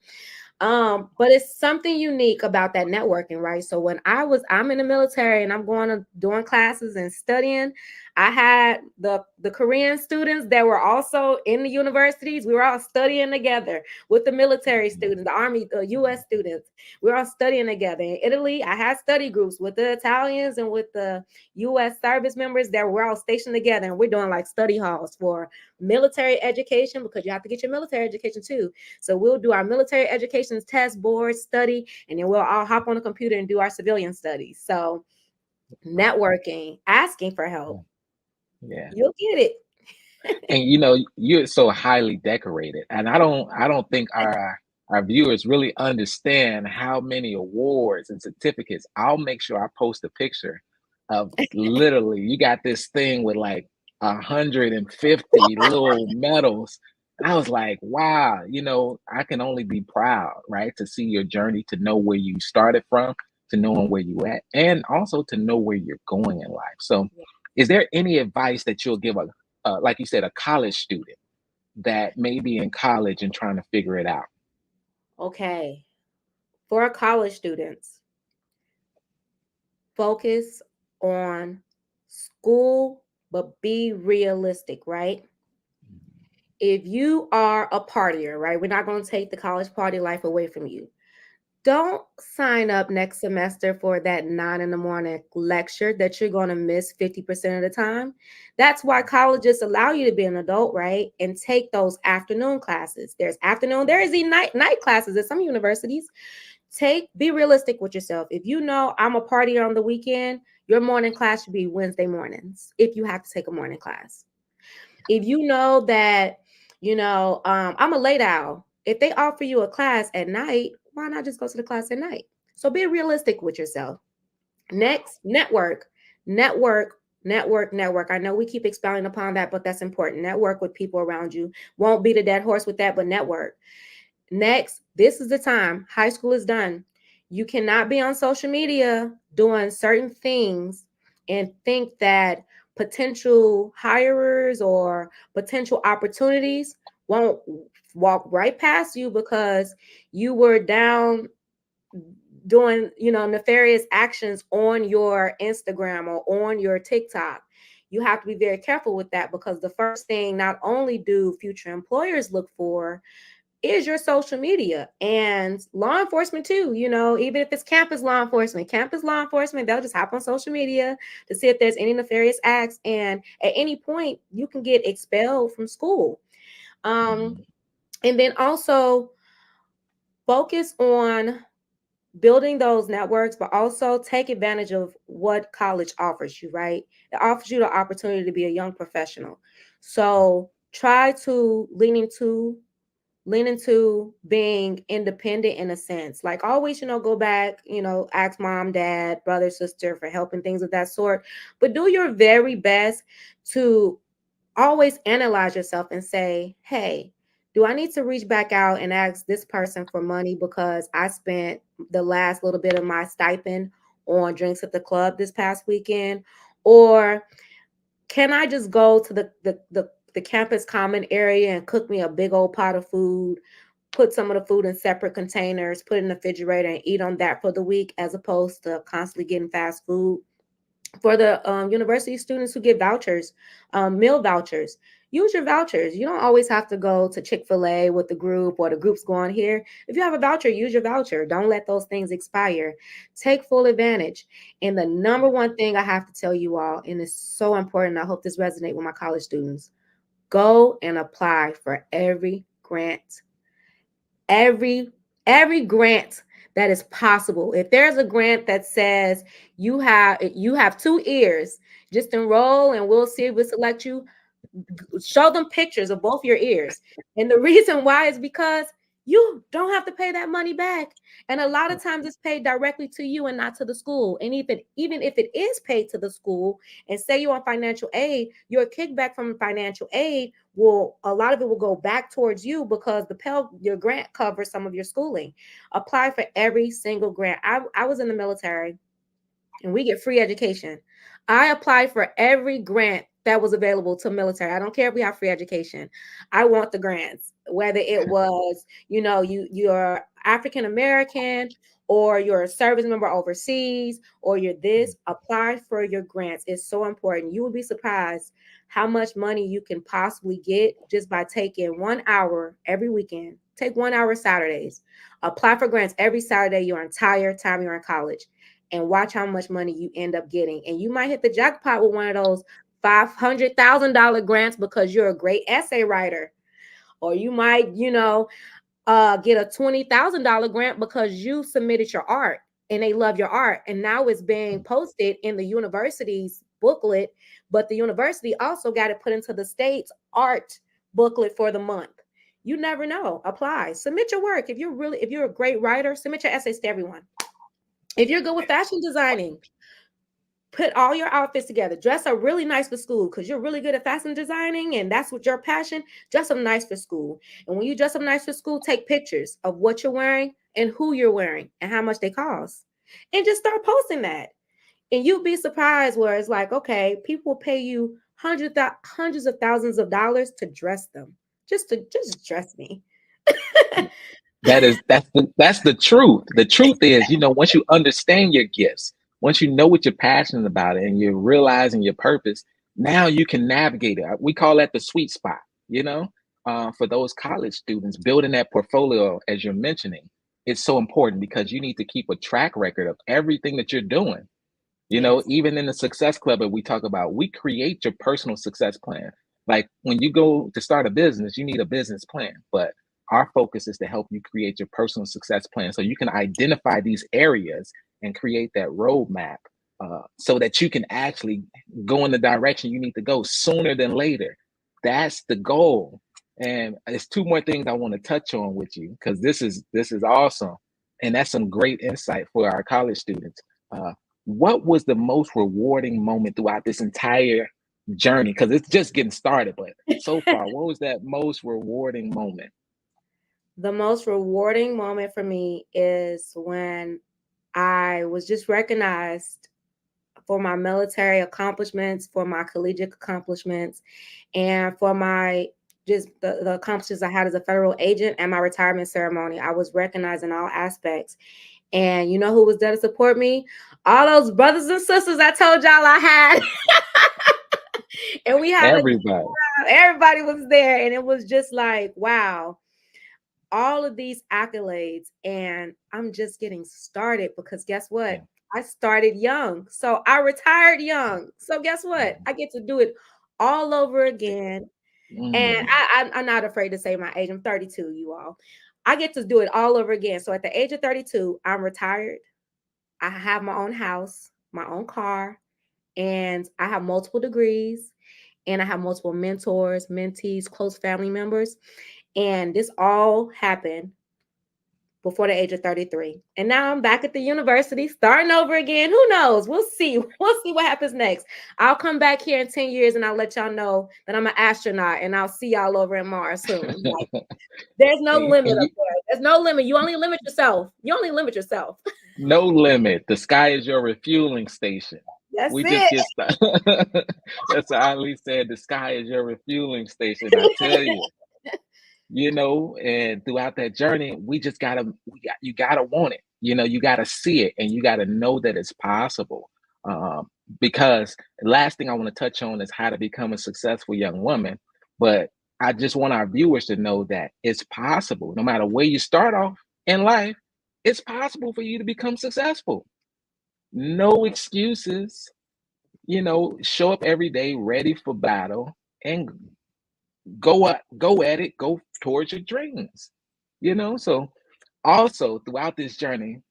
B: But it's something unique about that networking, right? So when I'm in the military and I'm going to doing classes and studying, I had the Korean students that were also in the universities. We were all studying together with the military students, the Army, the U.S. students. We were all studying together. In Italy, I had study groups with the Italians and with the U.S. service members that were all stationed together. And we're doing like study halls for military education, because you have to get your military education too. So we'll do our military education test board study, and then we'll all hop on the computer and do our civilian studies. So networking, asking for help,
A: Yeah.
B: you'll get it.
A: And you're so highly decorated, and I don't think our viewers really understand how many awards and certificates. I'll make sure I post a picture of, literally, you got this thing with like 150 little medals. I was like, wow, I can only be proud, right, to see your journey, to know where you started from, to knowing where you at, and also to know where you're going in life. So is there any advice that you'll give like you said, a college student that may be in college and trying to figure it out?
B: Okay. For college students, focus on school, but be realistic, right? If you are a partier, right, we're not going to take the college party life away from you. Don't sign up next semester for that 9 in the morning lecture that you're going to miss 50% of the time. That's why colleges allow you to be an adult, right? And take those afternoon classes. There is a night classes at some universities. Be realistic with yourself. If you know I'm a partier on the weekend, your morning class should be Wednesday mornings if you have to take a morning class. If you know that, I'm a late owl, if they offer you a class at night, why not just go to the class at night? So be realistic with yourself. Next, network, network. I know we keep expounding upon that, but that's important. Network with people around you. Won't beat a dead horse with that, but network. Next, this is the time. High school is done. You cannot be on social media doing certain things and think that potential hirers or potential opportunities won't walk right past you because you were down doing, nefarious actions on your Instagram or on your TikTok. You have to be very careful with that, because the first thing not only do future employers look for is your social media, and law enforcement too. Even if it's campus law enforcement, they'll just hop on social media to see if there's any nefarious acts, and at any point you can get expelled from school. um and then also focus on building those networks, but also take advantage of what college offers you, right? It offers you the opportunity to be a young professional. So try to lean into being independent in a sense. Like always, go back, ask mom, dad, brother, sister for help and things of that sort. But do your very best to always analyze yourself and say, hey, do I need to reach back out and ask this person for money because I spent the last little bit of my stipend on drinks at the club this past weekend? Or can I just go to the campus common area and cook me a big old pot of food, put some of the food in separate containers, put it in the refrigerator, and eat on that for the week, as opposed to constantly getting fast food? For the university students who get vouchers, meal vouchers, use your vouchers. You don't always have to go to Chick-fil-A with the group, or the group's going here. If you have a voucher, use your voucher. Don't let those things expire. Take full advantage. And the number one thing I have to tell you all, and it's so important, I hope this resonates with my college students: go and apply for every every grant that is possible. If there's a grant that says you have 2 ears, just enroll and we'll see if we select you. Show them pictures of both your ears. And the reason why is because you don't have to pay that money back. And a lot of times it's paid directly to you and not to the school. And even if it is paid to the school, and say you're on financial aid, your kickback from financial aid will, a lot of it will go back towards you, because your grant covers some of your schooling. Apply for every single grant. I was in the military, and we get free education. I applied for every grant that was available to military. I don't care if we have free education. I want the grants, whether it was, you're African American, or you're a service member overseas, or you're this, apply for your grants. It's so important. You will be surprised how much money you can possibly get just by taking 1 hour every weekend. Take 1 hour Saturdays. Apply for grants every Saturday your entire time you're in college, and watch how much money you end up getting. And you might hit the jackpot with one of those $500,000 grants because you're a great essay writer. Or you might, get a $20,000 grant because you submitted your art and they love your art. And now it's being posted in the university's booklet, but the university also got it put into the state's art booklet for the month. You never know. Apply, submit your work. If you're a great writer, submit your essays to everyone. If you're good with fashion designing, put all your outfits together. Dress up really nice for school because you're really good at fashion designing and that's what your passion. Dress up nice for school. And when you dress up nice for school, take pictures of what you're wearing and who you're wearing and how much they cost. And just start posting that. And you'll be surprised where it's like, okay, people will pay you hundreds of thousands of dollars to dress them. Just dress me.
A: That's the truth. The truth is, once you understand your gifts, once you know what you're passionate about and you're realizing your purpose, now you can navigate it. We call that the sweet spot, for those college students, building that portfolio, as you're mentioning, it's so important because you need to keep a track record of everything that you're doing.
B: Yes.
A: Even in the success club that we talk about, we create your personal success plan. Like when you go to start a business, you need a business plan, but our focus is to help you create your personal success plan so you can identify these areas and create that roadmap, so that you can actually go in the direction you need to go sooner than later. That's the goal. And there's two more things I want to touch on with you because this is awesome, and that's some great insight for our college students. What was the most rewarding moment throughout this entire journey? Because it's just getting started, but so far, what was that most rewarding moment?
B: The most rewarding moment for me is when I was just recognized for my military accomplishments, for my collegiate accomplishments, and for my just the accomplishments I had as a federal agent and my retirement ceremony. I was recognized in all aspects. And you know who was there to support me? All those brothers and sisters I told y'all I had. And we had a good
A: Everybody.
B: time. Everybody was there. And it was just like, wow, all of these accolades. And I'm just getting started because guess what?
A: Yeah.
B: I started young. So I retired young. So guess what? I get to do it all over again. And
A: Mm.
B: I'm not afraid to say my age. I'm 32, you all. I get to do it all over again. So at the age of 32, I'm retired. I have my own house, my own car, and I have multiple degrees, and I have multiple mentors, mentees, close family members. And this all happened before the age of 33. And now I'm back at the university, starting over again. Who knows? We'll see. We'll see what happens next. I'll come back here in 10 years and I'll let y'all know that I'm an astronaut and I'll see y'all over in Mars soon. Like, there's no
A: and
B: limit up
A: you,
B: there. There's no limit. You only limit yourself. You only limit yourself.
A: no limit. The sky is your refueling station.
B: That's
A: We just
B: it.
A: get started. That's what Ali said. The sky is your refueling station. I tell you. And throughout that journey, you gotta want it. You gotta see it, and you gotta know that it's possible. Because the last thing I want to touch on is how to become a successful young woman. But I just want our viewers to know that it's possible. No matter where you start off in life, it's possible for you to become successful. No excuses. Show up every day ready for battle and go at it, go towards your dreams. So also throughout this journey,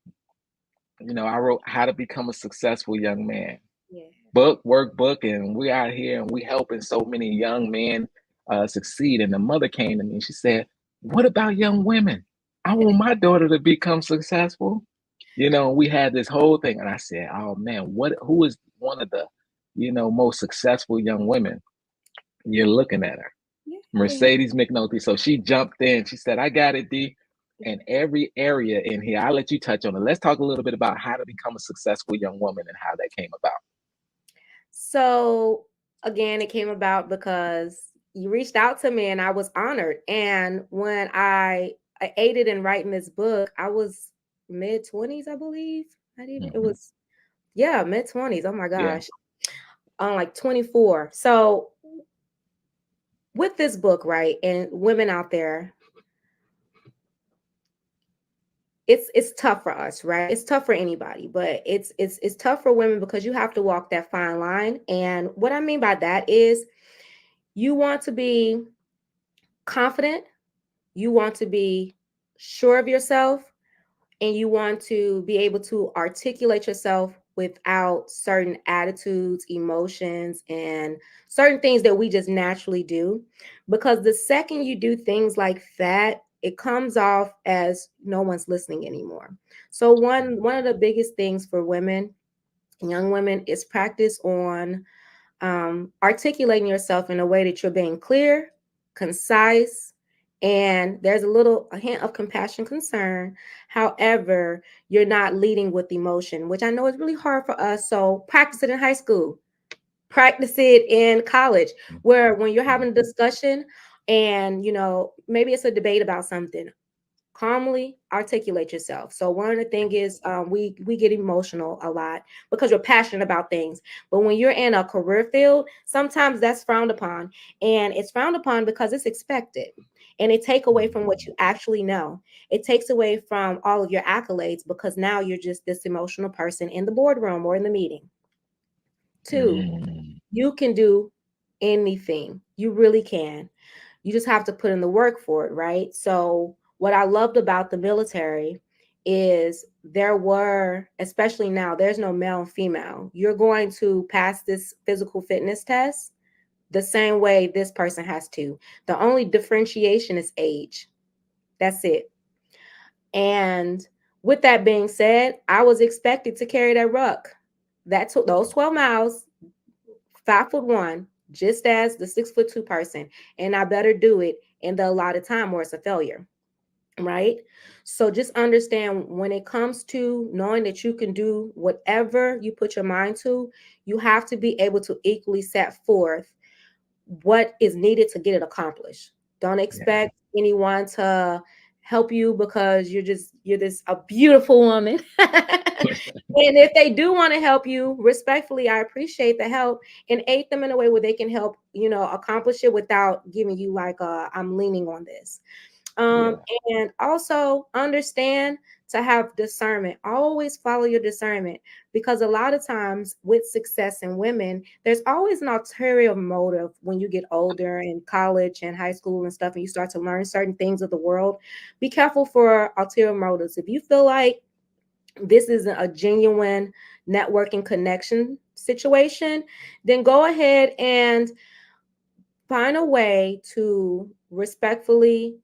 A: I wrote How to Become a Successful Young Man
B: Yeah.
A: workbook, and we out here and we helping so many young men succeed. And the mother came to me and she said, what about young women? I want my daughter to become successful. We had this whole thing, and I said, oh man, who is one of the most successful young women? You're looking at her,
B: Yeah.
A: Mercedes McNulty. So she jumped in. She said, I got it, D. And every area in here, I'll let you touch on it. Let's talk a little bit about how to become a successful young woman and how that came about.
B: So again, it came about because you reached out to me and I was honored. And when I aided in writing this book, I was mid-20s, I believe. Not even, it
A: Mm-hmm.
B: was, yeah, mid-20s. Oh my
A: Yeah.
B: gosh. Like 24. So with this book, right, and women out there, it's tough for us, right? It's tough for anybody, but it's tough for women because you have to walk that fine line. And what I mean by that is you want to be confident, you want to be sure of yourself, and you want to be able to articulate yourself without certain attitudes, emotions, and certain things that we just naturally do. Because the second you do things like that, it comes off as no one's listening anymore. So one of the biggest things for women, young women, is practice on articulating yourself in a way that you're being clear, concise, and there's a hint of compassion, concern. However, you're not leading with emotion, which I know is really hard for us. So practice it in high school, practice it in college, where when you're having a discussion and maybe it's a debate about something, calmly articulate yourself. So one of the things is we get emotional a lot because we're passionate about things. But when you're in a career field, sometimes that's frowned upon, and it's frowned upon because it's expected. And it take away from what you actually know. It takes away from all of your accolades because now you're just this emotional person in the boardroom or in the meeting. Two,
A: Mm-hmm.
B: you can do anything. You really can. You just have to put in the work for it, right? So, what I loved about the military is there were, especially now, there's no male and female. You're going to pass this physical fitness test the same way this person has to. The only differentiation is age. That's it. And with that being said, I was expected to carry that ruck. That took those 12 miles, 5'1", just as the 6'2" person, and I better do it in the allotted time or it's a failure, right? So just understand when it comes to knowing that you can do whatever you put your mind to, you have to be able to equally set forth what is needed to get it accomplished. Don't
A: Yeah.
B: expect anyone to help you because you're this a beautiful woman. And if they do want to help you, respectfully, I appreciate the help and aid them in a way where they can help, accomplish it without giving you like I'm leaning on this.
A: Yeah.
B: And also understand to have discernment. Always follow your discernment because a lot of times with success in women, there's always an ulterior motive when you get older in college and high school and stuff, and you start to learn certain things of the world. Be careful for ulterior motives. If you feel like this isn't a genuine networking connection situation, then go ahead and find a way to respectfully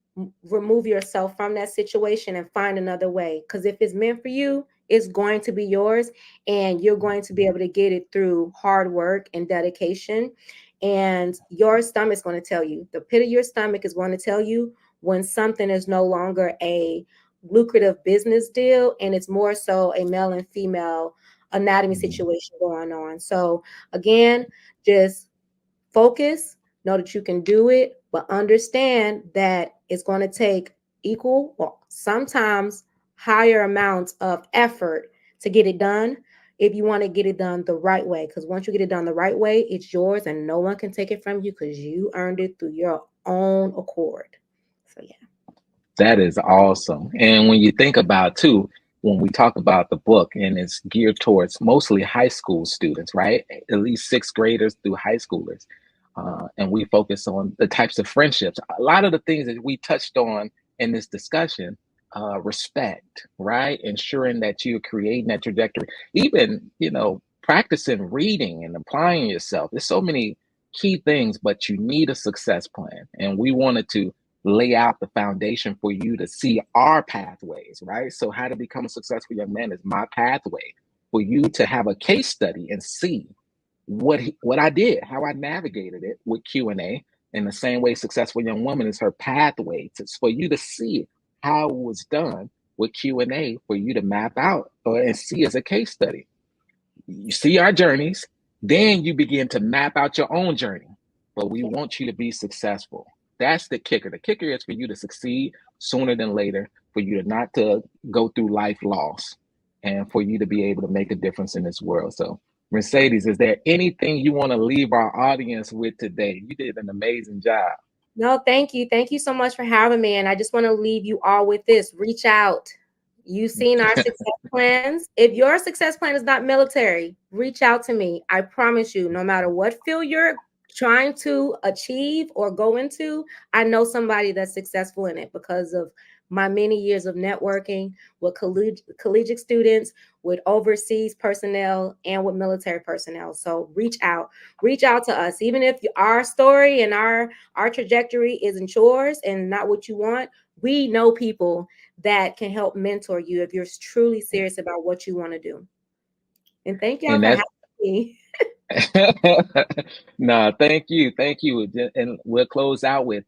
B: remove yourself from that situation and find another way. Because if it's meant for you, it's going to be yours, and you're going to be able to get it through hard work and dedication. And your stomach's going to tell you, the pit of your stomach is going to tell you when something is no longer a lucrative business deal and it's more so a male and female anatomy situation going on. So, again, just focus, know that you can do it, but understand that it's going to take equal or sometimes higher amounts of effort to get it done if you want to get it done the right way. Because once you get it done the right way, it's yours and no one can take it from you because you earned it through your own accord. So, yeah.
A: That is awesome. And when you think about too, when we talk about the book and it's geared towards mostly high school students, right? At least sixth graders through high schoolers. And we focus on the types of friendships. A lot of the things that we touched on in this discussion, respect, right? Ensuring that you're creating that trajectory, even, practicing reading and applying yourself. There's so many key things, but you need a success plan. And we wanted to lay out the foundation for you to see our pathways, right? So how to become a successful young man is my pathway for you to have a case study and see what I did, how I navigated it with Q&A. In the same way, successful young woman is her pathway for you to see how it was done with Q&A for you to map out and see as a case study. You see our journeys, then you begin to map out your own journey. But we want you to be successful. That's the kicker. The kicker is for you to succeed sooner than later. for you to not to go through life loss, and for you to be able to make a difference in this world. So, Mercedes, is there anything you want to leave our audience with today? You did an amazing job.
B: No, thank you. Thank you so much for having me. And I just want to leave you all with this. Reach out. You've seen our success plans. If your success plan is not military, reach out to me. I promise you, no matter what field you're trying to achieve or go into, I know somebody that's successful in it because of my many years of networking with collegiate students, with overseas personnel, and with military personnel. So reach out to us. Even if our story and our trajectory isn't yours and not what you want, we know people that can help mentor you if you're truly serious about what you want to do. And thank y'all
A: And
B: for
A: that's
B: having me.
A: no, thank you. Thank you. And we'll close out with,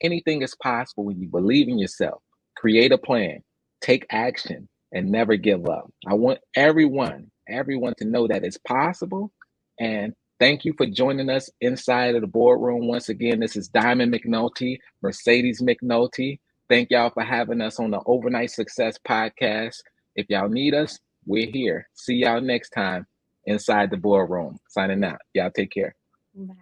A: anything is possible when you believe in yourself, create a plan, take action, and never give up. I want everyone to know that it's possible. And thank you for joining us inside of the boardroom. Once again, this is Diamond McNulty, Mercedes McNulty. Thank y'all for having us on the Overnight Success Podcast. If y'all need us, we're here. See y'all next time inside the boardroom. Signing out. Y'all take care.
B: Bye.